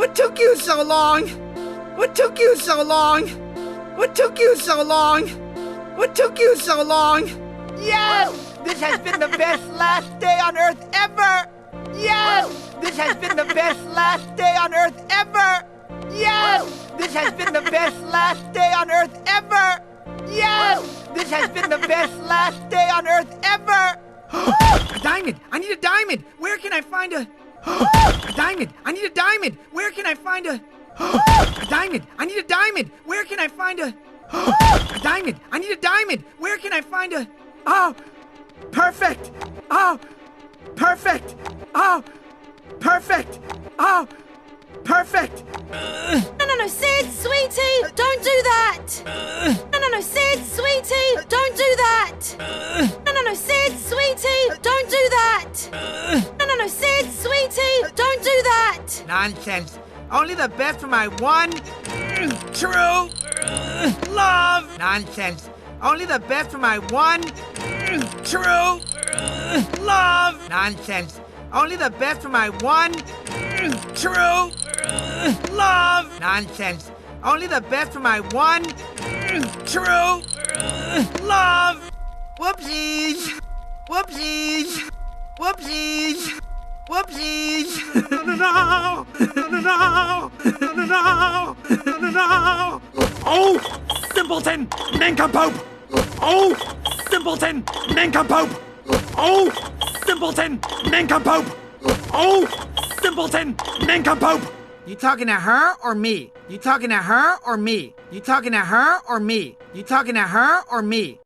What took you so long? What took you so long? What took you so long? What took you so long? Yes! This has been the best last day on Earth ever! Yes! This has been the best last day on Earth ever! Yes! This has been the best last day on Earth ever! Yes! This has been the best last day on Earth ever! A diamond! I need a diamond! Where can I find a... A diamond! I need a diamond! Where can I find a... A diamond! I need a diamond! Where can I find a... A diamond! I need a diamond! Where can I find a... Oh! Perfect! Oh! Perfect! Oh! Perfect! Oh! Perfect! No, Sid, sweetie, don't do that! No, Sid, sweetie, don't do that! No, Sid, sweetie, don't do that! No, Sid, sweetie, don't do that! Nonsense. Only the best for my one true love. Nonsense. Only the best for my one true love. Nonsense. Only the best for my one true love. Nonsense. Only the best for my one true love. Whoopsies. Whoopsies. Whoopsies. Whoopsies. No. Oh, simpleton, nincompoop! Oh, simpleton, nincompoop! Oh, simpleton, nincompoop! Oh, simpleton, nincompoop! You talking to her or me? You talking to her or me? You talking to her or me? You talking to her or me?